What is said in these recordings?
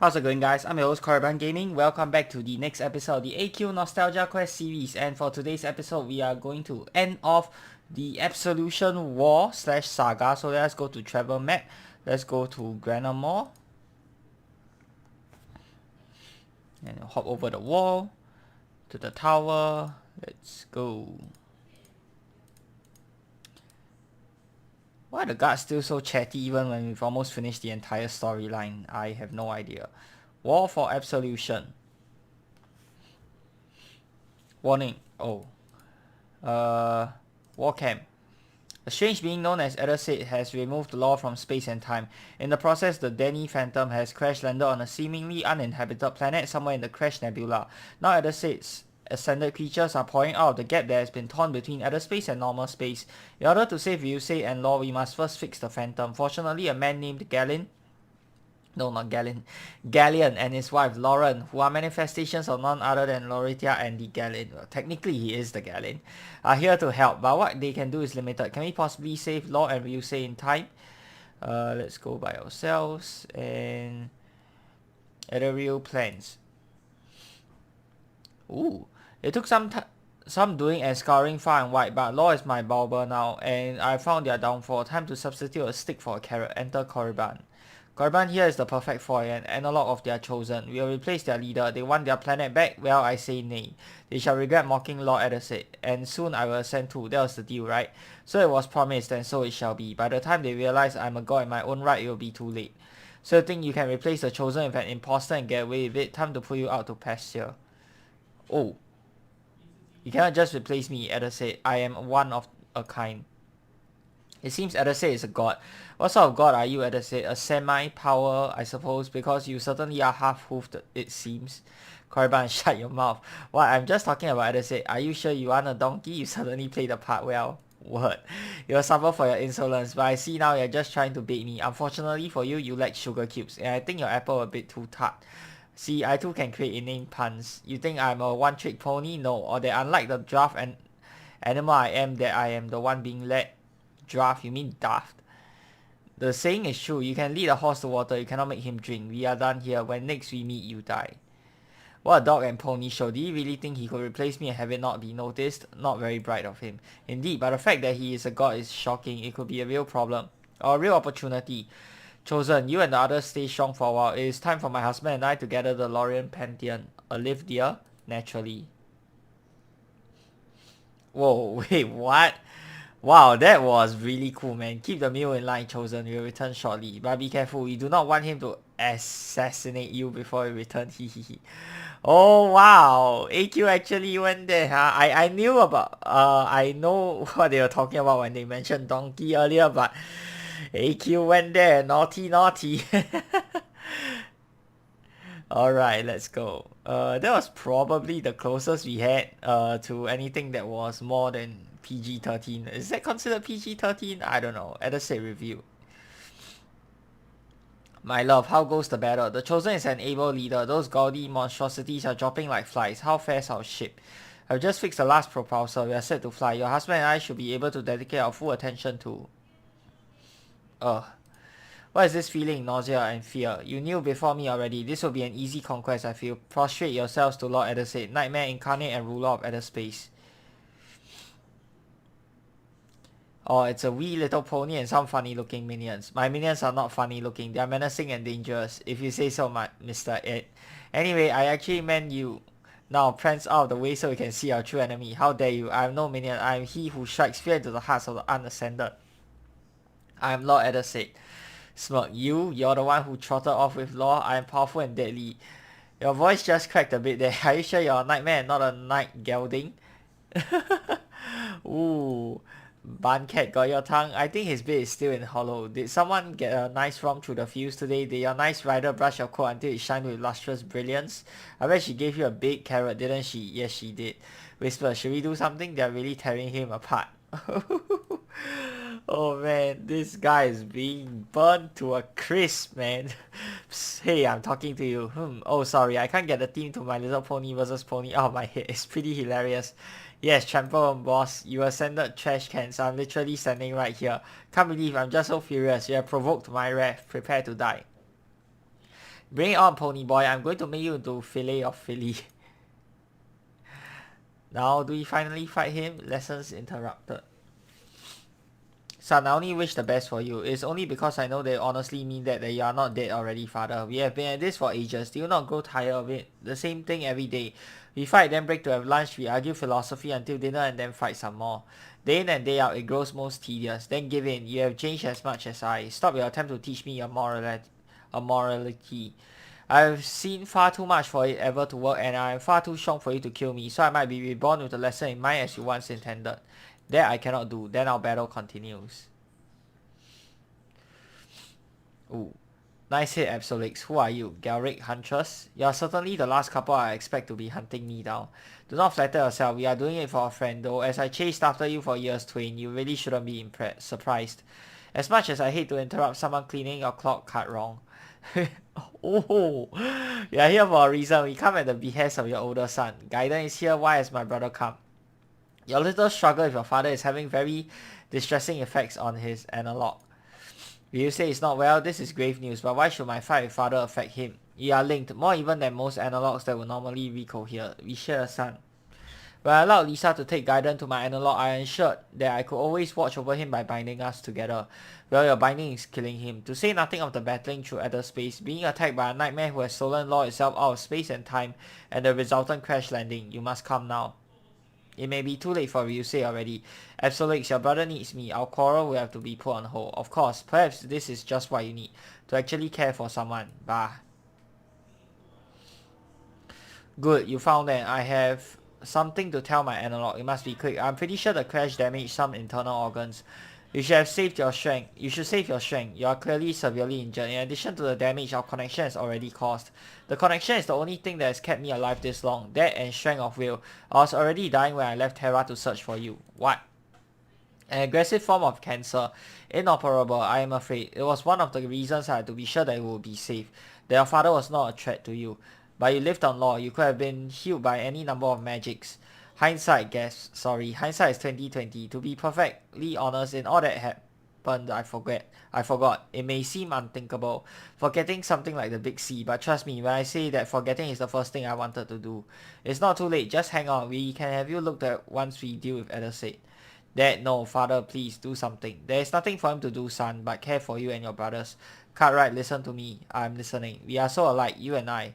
How's it going, guys? I'm your host Korriban Gaming. Welcome back to the next episode of the AQ Nostalgia Quest series. And for today's episode, we are going to end off the Absolution War / Saga. So let's go to travel map. Let's go to Granamore. And hop over the wall to the tower. Let's go. Why are the guards still so chatty even when we've almost finished the entire storyline? I have no idea. War for Absolution. Warning. Oh. War camp. A strange being known as Edasid has removed the law from space and time. In the process, the Denny Phantom has crash-landed on a seemingly uninhabited planet somewhere in the Crash Nebula. Now Edasid's ascended creatures are pouring out of the gap that has been torn between Ederspace and normal space. In order to save Ryusei and Law, we must first fix the Phantom. Fortunately, a man named Gallion and his wife Lauren, who are manifestations of none other than Loritia and the Gallion. Well, technically he is the Gallion, are here to help, but what they can do is limited. Can we possibly save Law and Ryusei in time? Let's go by ourselves and aerial plans. Ooh, it took some doing and scouring far and wide, but Law is my barber now, and I found their downfall. Time to substitute a stick for a carrot. Enter Korriban. Korriban here is the perfect foil, an analog of their chosen. We will replace their leader. They want their planet back? Well, I say nay. They shall regret mocking Lord Edasid, and soon I will ascend too. That was the deal, right? So it was promised, and so it shall be. By the time they realize I'm a god in my own right, it will be too late. So you think you can replace the chosen with an imposter and get away with it? Time to put you out to pasture. Oh. You cannot just replace me, Edasid. I am one of a kind. It seems Edasid is a god. What sort of god are you, Edasid? A semi-power, I suppose, because you certainly are half-hoofed, it seems. Korriban, shut your mouth. What? I'm just talking about Edasid. Are you sure you aren't a donkey? You certainly played the part well. Word. You'll suffer for your insolence, but I see now you're just trying to bait me. Unfortunately for you, you lack sugar cubes, and I think your apple a bit too tart. See, I too can create inane puns. You think I'm a one-trick pony? No, or that unlike the draft and animal I am, that I am the one being led. Draft, you mean daft. The saying is true. You can lead a horse to water, you cannot make him drink. We are done here. When next we meet, you die. What a dog and pony show. Do you really think he could replace me and have it not be noticed? Not very bright of him. Indeed, but the fact that he is a god is shocking. It could be a real problem. Or a real opportunity. Chosen, you and the others stay strong for a while. It is time for my husband and I to gather the Lorien Pantheon. A live dear? Naturally. Whoa, wait, what? Wow, that was really cool, man. Keep the meal in line, Chosen. We'll return shortly. But be careful, we do not want him to assassinate you before we return. Oh, wow. AQ actually went there, huh? I knew about... I know what they were talking about when they mentioned donkey earlier, but... AQ went there. Naughty, naughty. Alright, let's go. That was probably the closest we had to anything that was more than PG-13. Is that considered PG-13? I don't know. Edasid review. My love, how goes the battle? The Chosen is an able leader. Those gaudy monstrosities are dropping like flies. How fares our ship? I've just fixed the last propulsor. We are set to fly. Your husband and I should be able to dedicate our full attention to... What is this feeling? Nausea and fear. You knew before me already. This will be an easy conquest, I feel. Prostrate yourselves to Lord Edasid, Nightmare Incarnate and Ruler of Ederspace. Oh, it's a wee little pony and some funny looking minions. My minions are not funny looking. They are menacing and dangerous. If you say so, Mr. Ed. Anyway, I actually meant you. Now, prance out of the way so we can see our true enemy. How dare you? I am no minion. I am he who strikes fear into the hearts of the unascended. I am Lord Edasid. Smirk, you're the one who trotted off with Law. I am powerful and deadly. Your voice just cracked a bit there. Are you sure you're a nightmare and not a night gelding? Ooh. Bancat got your tongue? I think his bed is still in hollow. Did someone get a nice romp through the fields today? Did your nice rider brush your coat until it shined with lustrous brilliance? I bet she gave you a big carrot, didn't she? Yes, she did. Whisper, should we do something? They're really tearing him apart. Oh man, this guy is being burnt to a crisp, man. Psst, hey, I'm talking to you. Oh, sorry, I can't get the theme to My Little Pony versus Pony out of my head. It's pretty hilarious. Yes, trample on boss. You ascended trash cans. I'm literally standing right here. Can't believe I'm just so furious. You have provoked my wrath. Prepare to die. Bring it on, pony boy. I'm going to make you into fillet of Philly. Now, do we finally fight him? Lessons interrupted. Son, I only wish the best for you. It's only because I know they honestly mean that you are not dead already, father. We have been at this for ages. Do you not grow tired of it? The same thing every day. We fight, then break to have lunch. We argue philosophy until dinner and then fight some more. Day in and day out, it grows most tedious. Then give in. You have changed as much as I. Stop your attempt to teach me a morality. I've seen far too much for it ever to work, and I am far too strong for you to kill me, so I might be reborn with a lesson in mind as you once intended. That I cannot do. Then our battle continues. Ooh. Nice hit, Absolix. Who are you? Galric Huntress? You are certainly the last couple I expect to be hunting me down. Do not flatter yourself. We are doing it for a friend, though. As I chased after you for years, Twain, you really shouldn't be surprised. As much as I hate to interrupt someone cleaning your clock card wrong. Oh, you are here for a reason. We come at the behest of your older son. Gaiden is here. Why has my brother come? Your little struggle with your father is having very distressing effects on his analog. Will you say he's not well? This is grave news, but why should my fight with father affect him? You are linked, more even than most analogs that would normally recohere. We share a son. When I allowed Lisa to take Gaiden to my analog, I ensured that I could always watch over him by binding us together. Well, your binding is killing him. To say nothing of the battling through ether space, being attacked by a nightmare who has stolen law itself out of space and time, and the resultant crash landing. You must come now. It may be too late for Ryusei already. Absolix, your brother needs me. Our quarrel will have to be put on hold. Of course, perhaps this is just what you need. To actually care for someone. Bah. Good, you found that. I have something to tell my analog. It must be quick. I'm pretty sure the crash damaged some internal organs. You should have saved your strength. You should save your strength. You are clearly severely injured. In addition to the damage our connection has already caused. The connection is the only thing that has kept me alive this long. That and strength of will. I was already dying when I left Terra to search for you. What? An aggressive form of cancer. Inoperable, I am afraid. It was one of the reasons I had to be sure that it would be safe. That your father was not a threat to you. But you lived on law. You could have been healed by any number of magics. Hindsight, hindsight is 2020. To be perfectly honest, in all that happened, I forgot. It may seem unthinkable, forgetting something like the big C, but trust me when I say that forgetting is the first thing I wanted to do. It's not too late, just hang on. We can have you looked at once we deal with Addersaid. Dad, no, father, please do something. There is nothing for him to do, son, but care for you and your brothers. Cartwright, listen to me. I'm listening. We are so alike, you and I.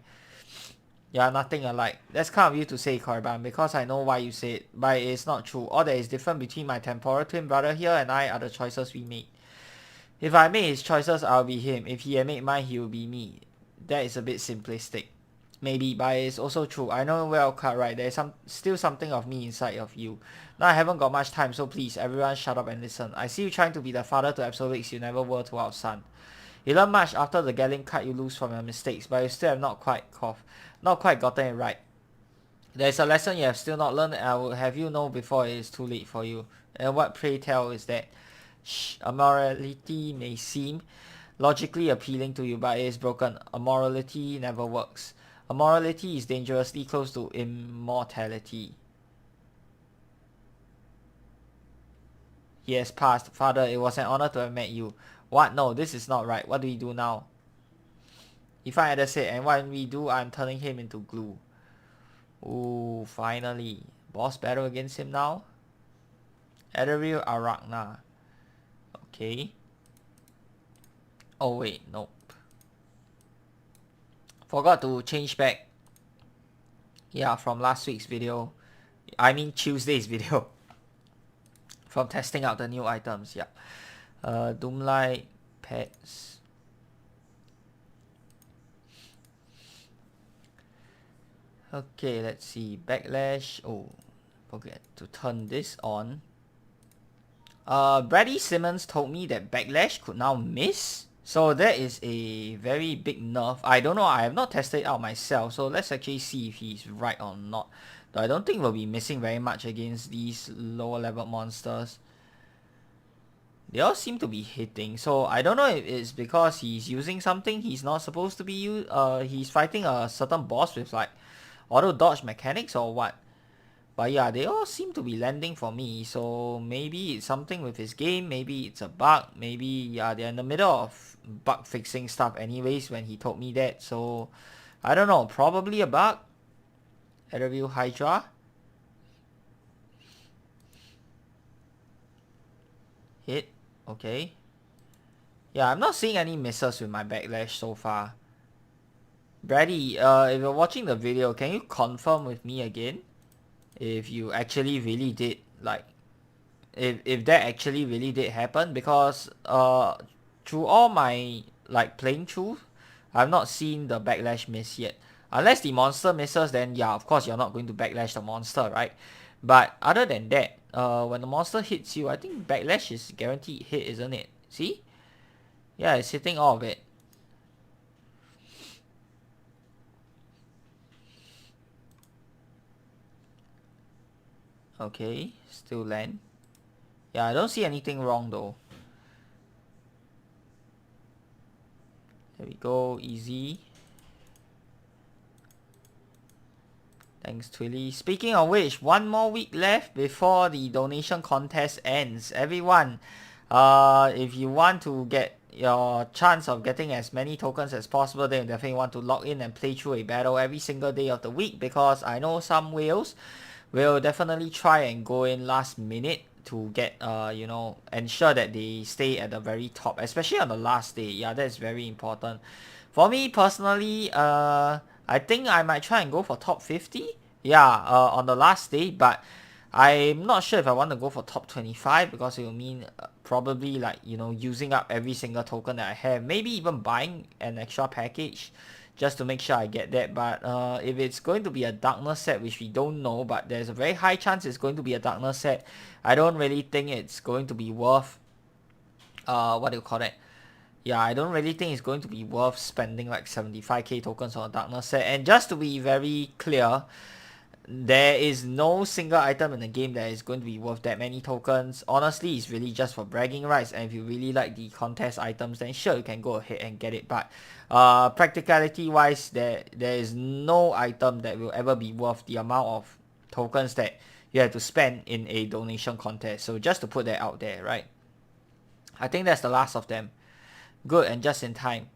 You are nothing alike. That's kind of you to say, Korriban, because I know why you say it, but it is not true. All that is different between my temporal twin brother here and I are the choices we made. If I made his choices, I'll be him. If he had made mine, he will be me. That is a bit simplistic. Maybe, but it's also true. I know well, Cartwright, there is still something of me inside of you. Now I haven't got much time, so please, everyone shut up and listen. I see you trying to be the father to Absolix you never were to our son. You learn much after the Galim cut you loose from your mistakes, but you still have not quite gotten it right. There is a lesson you have still not learned, and I will have you know before it is too late for you. And what, pray tell, is that? A morality may seem logically appealing to you, but it is broken. A morality never works. A morality is dangerously close to immortality. He has passed. Father, it was an honor to have met you. What? No, this is not right. What do we do now? If I had said, and what we do, I'm turning him into glue. Ooh, finally. Boss battle against him now? Adderil Arachna. Okay. Oh wait, nope. Forgot to change back. Yeah, from last week's video. I mean Tuesday's video. From testing out the new items, yeah. Doomlight, pets. Okay, let's see. Backlash. Oh, forget to turn this on. Brady Simmons told me that Backlash could now miss. So that is a very big nerf. I don't know. I have not tested it out myself. So let's actually see if he's right or not. Though I don't think we'll be missing very much against these lower level monsters. They all seem to be hitting. So I don't know if it's because he's using something he's not supposed to be he's fighting a certain boss with like auto dodge mechanics or what. But yeah, they all seem to be landing for me. So maybe it's something with his game. Maybe it's a bug. Maybe yeah, they're in the middle of bug fixing stuff anyways when he told me that. So I don't know. Probably a bug. Review Hydra. Hit. Okay. Yeah, I'm not seeing any misses with my backlash so far. Brady, if you're watching the video, can you confirm with me again if you actually really did, like, if that actually really did happen? Because through all my like playing through, I've not seen the backlash miss yet. Unless the monster misses, then yeah, of course you're not going to backlash the monster, right? But other than that, when the monster hits you, I think backlash is guaranteed hit, isn't it? See? Yeah, it's hitting all of it. Okay, still land. Yeah, I don't see anything wrong though. There we go, easy. Thanks, Twilly. Speaking of which, one more week left before the donation contest ends. Everyone, if you want to get your chance of getting as many tokens as possible, then you definitely want to log in and play through a battle every single day of the week, because I know some whales will definitely try and go in last minute to get you know, ensure that they stay at the very top, especially on the last day. Yeah, that's very important. For me personally, I think I might try and go for top 50. Yeah, on the last day, but I'm not sure if I want to go for top 25, because it will mean probably, like, you know, using up every single token that I have. Maybe even buying an extra package just to make sure I get that. But if it's going to be a darkness set, which we don't know, but there's a very high chance it's going to be a darkness set, I don't really think it's going to be worth what do you call that? Yeah, I don't really think it's going to be worth spending like 75k tokens on a darkness set. And just to be very clear, there is no single item in the game that is going to be worth that many tokens. Honestly, it's really just for bragging rights, and if you really like the contest items, then sure, you can go ahead and get it. But practicality wise, there is no item that will ever be worth the amount of tokens that you have to spend in a donation contest. So just to put that out there, right? I think that's the last of them. Good, and just in time.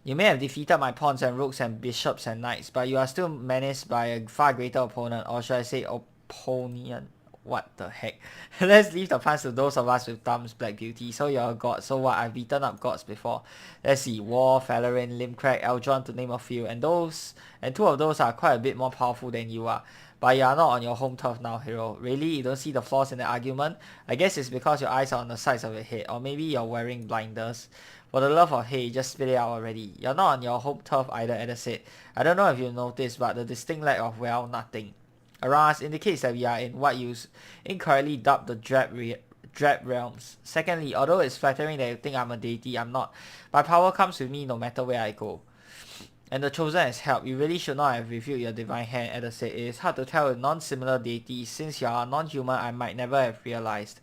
You may have defeated my pawns and rooks and bishops and knights, but you are still menaced by a far greater opponent, or should I say opponent? What the heck? Let's leave the past to those of us with thumbs, Black Beauty. So you're a god, so what? I've beaten up gods before. Let's see, War, Falarin, Limcrack, Eldron, to name a few, and two of those are quite a bit more powerful than you are. But you are not on your home turf now, hero. Really? You don't see the flaws in the argument? I guess it's because your eyes are on the sides of your head, or maybe you're wearing blinders. For the love of hey, just spit it out already. You're not on your home turf either, Ada said. I don't know if you noticed, but the distinct lack of, well, nothing around us indicates that we are in what you incorrectly dubbed the drab realms. Secondly, although it's flattering that you think I'm a deity, I'm not. My power comes with me no matter where I go. And the chosen has helped. You really should not have revealed your divine hand, Ada said. It is hard to tell with non-similar deities. Since you are non-human, I might never have realized.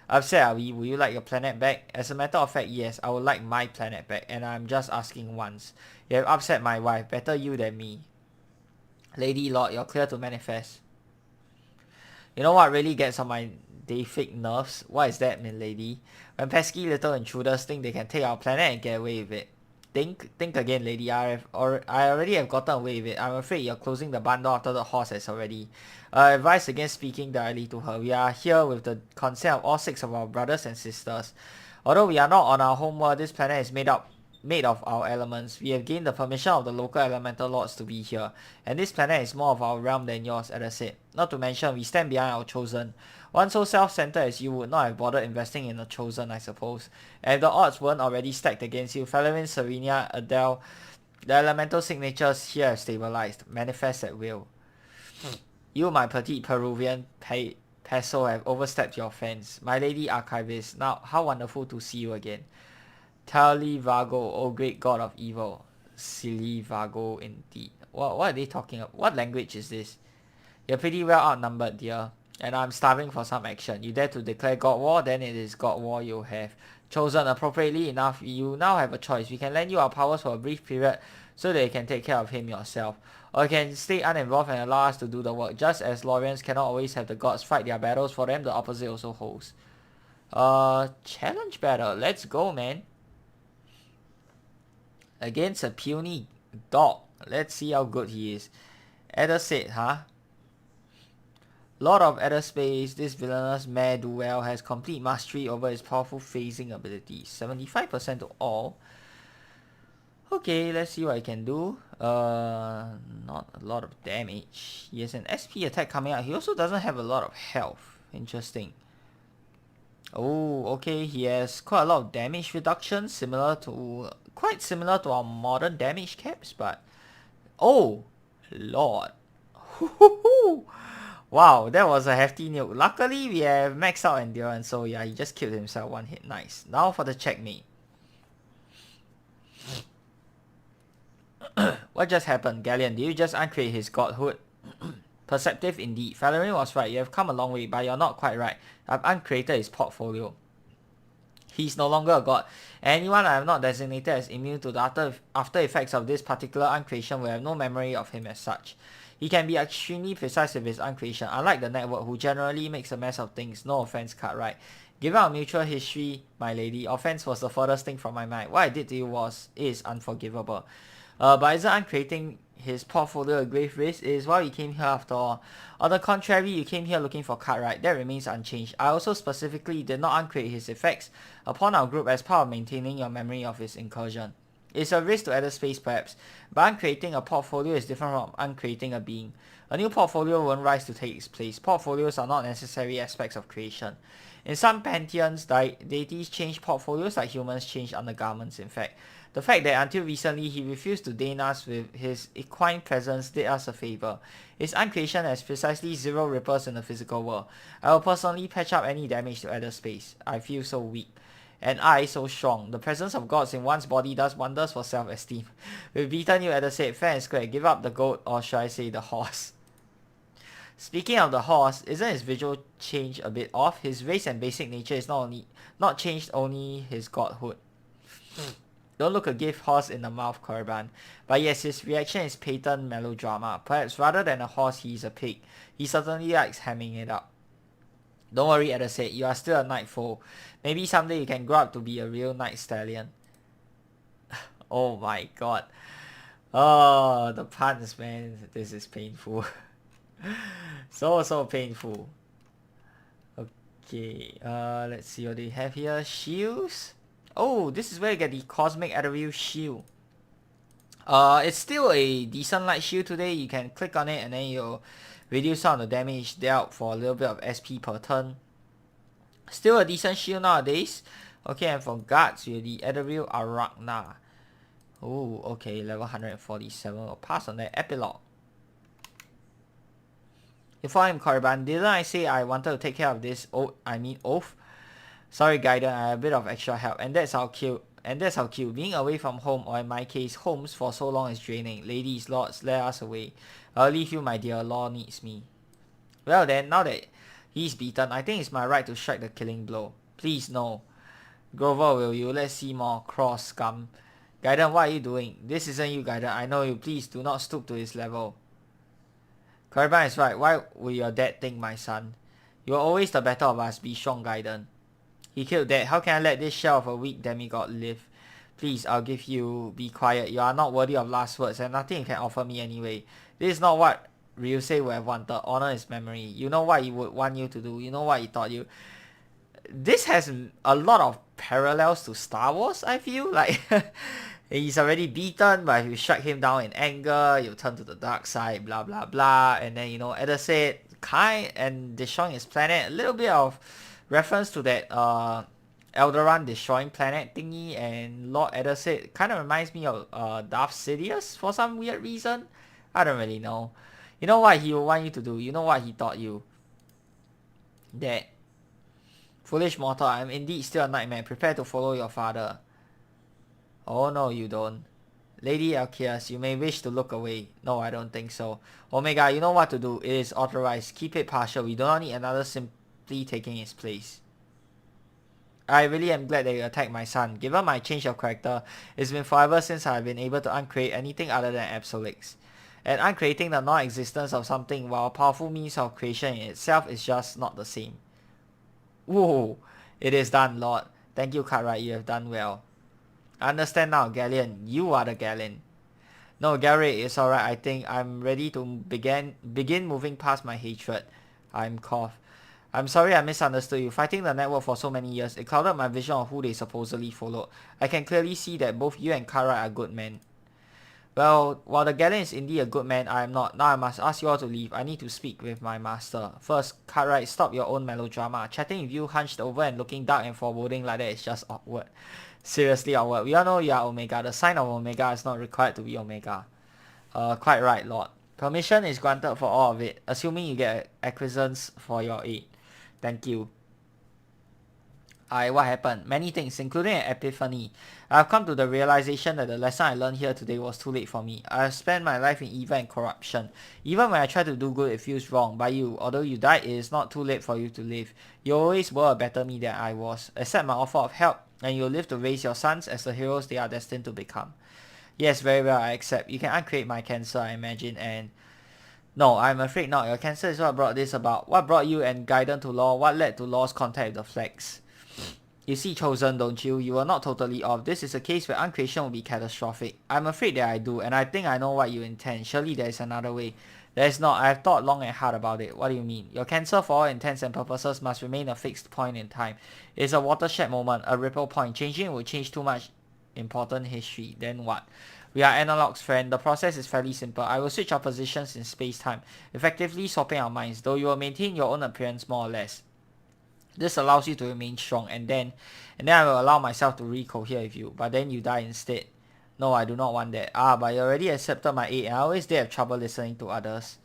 Upset are we? Would you like your planet back? As a matter of fact, yes, I would like my planet back, and I'm just asking once. You have upset my wife, better you than me. Lady Lord, you're clear to manifest. You know what really gets on my deific nerves? What is that, milady? When pesky little intruders think they can take our planet and get away with it. Think again, lady. I already have gotten away with it. I'm afraid you're closing the bundle after the horse has already. Advice against speaking directly to her. We are here with the consent of all 6 of our brothers and sisters. Although we are not on our home world, this planet is made of our elements. We have gained the permission of the local elemental lords to be here, and this planet is more of our realm than yours, Ada said. Not to mention, we stand behind our chosen. One so self-centered as you would not have bothered investing in a chosen, I suppose. And if the odds weren't already stacked against you, Falarin, Serenia, Adele, the elemental signatures here have stabilized. Manifest at will. You, my petite Peruvian peso, have overstepped your fence. My lady archivist, now how wonderful to see you again. Tali Vago, oh great god of evil. Silly Vago indeed. What are they talking about? What language is this? You're pretty well outnumbered, dear. And I'm starving for some action. You dare to declare God war, then it is God war you have. Chosen appropriately enough, you now have a choice. We can lend you our powers for a brief period so that you can take care of him yourself. or you can stay uninvolved and allow us to do the work. Just as Lorians cannot always have the gods fight their battles for them, the opposite also holds. Challenge battle. Let's go, man. Against a puny dog. Let's see how good he is. Adder said, huh? Lord of Adder Space, this villainous mare do well, has complete mastery over his powerful phasing abilities. 75% to all. Okay, let's see what I can do. Not a lot of damage. He has an SP attack coming out. He also doesn't have a lot of health. Interesting. Oh, okay. He has quite a lot of damage reduction, quite similar to our modern damage caps, but oh, Lord. Wow, that was a hefty nuke. Luckily, we have maxed out endurance, so yeah, he just killed himself one hit. Nice. Now for the checkmate. What just happened, Galleon? Did you just uncreate his godhood? Perceptive indeed. Valerie was right. You have come a long way, but you're not quite right. I've uncreated his portfolio. He's no longer a god. Anyone I have not designated as immune to the after effects of this particular uncreation will have no memory of him as such. He can be extremely precise with his uncreation, unlike the network who generally makes a mess of things. No offense, Cartwright. Given our mutual history, my lady, offense was the furthest thing from my mind. What I did to you is unforgivable. But isn't uncreating his portfolio a grave risk? It is why we came here after all. On the contrary, you came here looking for Cartwright. That remains unchanged. I also specifically did not uncreate his effects upon our group as part of maintaining your memory of his incursion. It's a risk to Adder Space perhaps, but uncreating a portfolio is different from uncreating a being. A new portfolio won't rise to take its place. Portfolios are not necessary aspects of creation. In some pantheons, deities change portfolios like humans change undergarments. In fact, the fact that until recently he refused to deign us with his equine presence did us a favor. His uncreation has precisely 0 ripples in the physical world. I will personally patch up any damage to Adder Space. I feel so weak. And I so strong. The presence of gods in one's body does wonders for self-esteem. We've beaten you, Adder said, fair and square. Give up the goat, or should I say the horse. Speaking of the horse, isn't his visual change a bit off? His race and basic nature is not changed, only his godhood. Don't look a gift horse in the mouth, Korriban. But yes, his reaction is patent melodrama. Perhaps rather than a horse, he is a pig. He certainly likes hamming it up. Don't worry, Adder said, you are still a knight foal. Maybe someday you can grow up to be a real knight stallion. Oh my god. Oh, the puns, man. This is painful. So painful. Okay, let's see what they have here. Shields. Oh, this is where you get the Cosmic Adderview Shield. It's still a decent light shield today. You can click on it and then you'll reduce some of the damage dealt for a little bit of SP per turn. Still a decent shield nowadays. Okay, and for guards, you're the Adderview Arachna. Oh, okay, level 147. We'll pass on that. Epilogue. Before him, Korriban, didn't I say I wanted to take care of this oath? Sorry, Gaiden, I have a bit of extra help, and that's our cue. Being away from home, or in my case, homes for so long is draining. Ladies, lords, let us away. I'll leave you, my dear. Law needs me. Well then, now that he's beaten, I think it's my right to strike the killing blow. Please, no. Grover, will you? Let's see more. Cross scum. Gaiden, what are you doing? This isn't you, Gaiden. I know you. Please, do not stoop to his level. Korriban is right. Why will your dad think, my son? You're always the better of us. Be strong, Gaiden. He killed Dad. How can I let this shell of a weak demigod live? Please, I'll give you. Be quiet. You are not worthy of last words and nothing you can offer me anyway. This is not what Ryusei would have wanted. Honor his memory. You know what he would want you to do. You know what he taught you. This has a lot of parallels to Star Wars, I feel. Like, he's already beaten, but if you strike him down in anger, you turn to the dark side, blah, blah, blah. And then, Edda said, kind and destroying his planet. A little bit of reference to that Eldoran destroying planet thingy, and Lord Edda said kind of reminds me of Darth Sidious for some weird reason. I don't really know. You know what he will want you to do. You know what he taught you. That foolish mortal, I am indeed still a nightmare. Prepare to follow your father. Oh no, you don't. Lady Alkias, you may wish to look away. No, I don't think so. Omega, you know what to do. It is authorized. Keep it partial. We do not need another taking his place. I really am glad that you attacked my son. Given my change of character, it's been forever since I have been able to uncreate anything other than Absolix. and uncreating the non-existence of something while a powerful means of creation in itself is just not the same. Whoa, it is done, Lord. Thank you, Cartwright, you have done well. I understand now, Galleon. You are the Galleon. No, Gary, it's alright. I think I'm ready to begin moving past my hatred. I'm cough. I'm sorry I misunderstood you. Fighting the network for so many years, it clouded my vision of who they supposedly followed. I can clearly see that both you and Cartwright are good men. Well, while the Galleon is indeed a good man, I am not. Now I must ask you all to leave. I need to speak with my master. First, Cartwright, stop your own melodrama. Chatting with you hunched over and looking dark and foreboding like that is just awkward. Seriously awkward. We all know you are Omega. The sign of Omega is not required to be Omega. Quite right, Lord. Permission is granted for all of it, assuming you get acquiescence for your aid. Thank you. What happened? Many things, including an epiphany. I have come to the realization that the lesson I learned here today was too late for me. I have spent my life in evil and corruption. Even when I try to do good, it feels wrong. By you, although you died, it is not too late for you to live. You always were a better me than I was. Accept my offer of help, and you'll live to raise your sons as the heroes they are destined to become. Yes, very well, I accept. You can uncreate my cancer, I imagine, and... No, I'm afraid not. Your cancer is what brought this about. What brought you and Gaiden to Law? What led to Law's contact with the Flags? You see Chosen, don't you? You are not totally off. This is a case where uncreation will be catastrophic. I'm afraid that I do, and I think I know what you intend. Surely there is another way. There is not. I have thought long and hard about it. What do you mean? Your cancer, for all intents and purposes, must remain a fixed point in time. It is a watershed moment, a ripple point. Changing will change too much important history. Then what? We are analogs, friend. The process is fairly simple. I will switch our positions in space-time, effectively swapping our minds, though you will maintain your own appearance more or less. This allows you to remain strong, and then I will allow myself to recohere with you, but then you die instead. No, I do not want that. But you already accepted my aid, and I always did have trouble listening to others.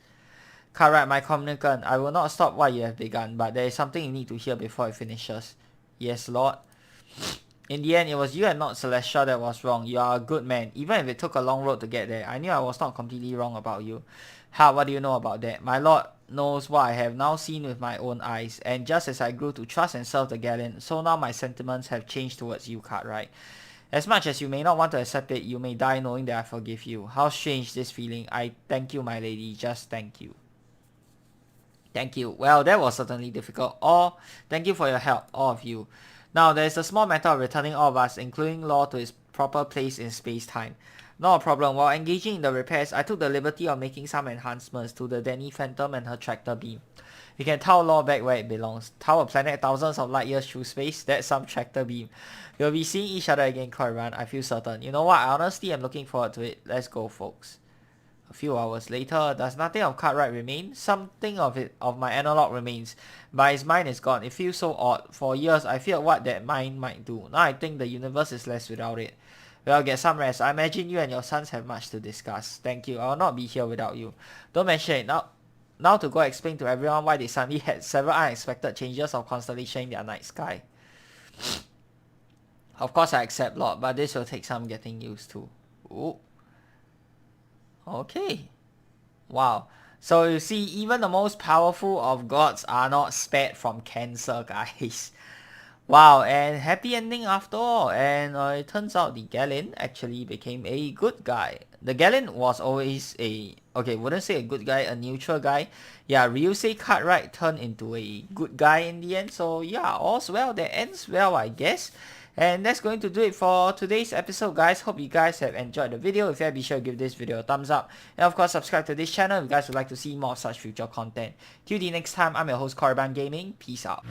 Correct, my communicant. I will not stop what you have begun, but there is something you need to hear before it finishes. Yes, Lord. In the end, it was you and not Celestia that was wrong. You are a good man, even if it took a long road to get there. I knew I was not completely wrong about you. What do you know about that? My Lord knows what I have now seen with my own eyes, and just as I grew to trust and serve the Galleon, so now my sentiments have changed towards you, Cartwright. As much as you may not want to accept it, you may die knowing that I forgive you. How strange this feeling. I thank you, my lady. Just thank you. Thank you. Well, that was certainly difficult. Thank you for your help, all of you. Now, there is a small matter of returning all of us, including Law, to his proper place in space-time. Not a problem. While engaging in the repairs, I took the liberty of making some enhancements to the Danny Phantom and her tractor beam. You can tow Law back where it belongs. Tow a planet thousands of light years through space, that's some tractor beam. We'll be seeing each other again, Korriban, I feel certain. You know what, I honestly am looking forward to it. Let's go, folks. A few hours later, does nothing of Cartwright remain? Something of my analog remains, but his mind is gone. It feels so odd. For years, I feared what that mind might do. Now I think the universe is less without it. Well, get some rest. I imagine you and your sons have much to discuss. Thank you. I will not be here without you. Don't mention it. Now to go explain to everyone why they suddenly had several unexpected changes of constellation in their night sky. Of course I accept, Lord, but this will take some getting used to. Ooh. Okay. Wow. So you see, even the most powerful of gods are not spared from cancer, guys. Wow, and happy ending after all. And it turns out the Galleon actually became a good guy. The Galleon was always wouldn't say a good guy, a neutral guy. Yeah, Ryusei Cartwright turned into a good guy in the end. So yeah, all's well that ends well, I guess. And that's going to do it for today's episode, guys. Hope you guys have enjoyed the video. If you have, be sure to give this video a thumbs up. And of course, subscribe to this channel if you guys would like to see more of such future content. Till the next time, I'm your host, Korriban Gaming. Peace out.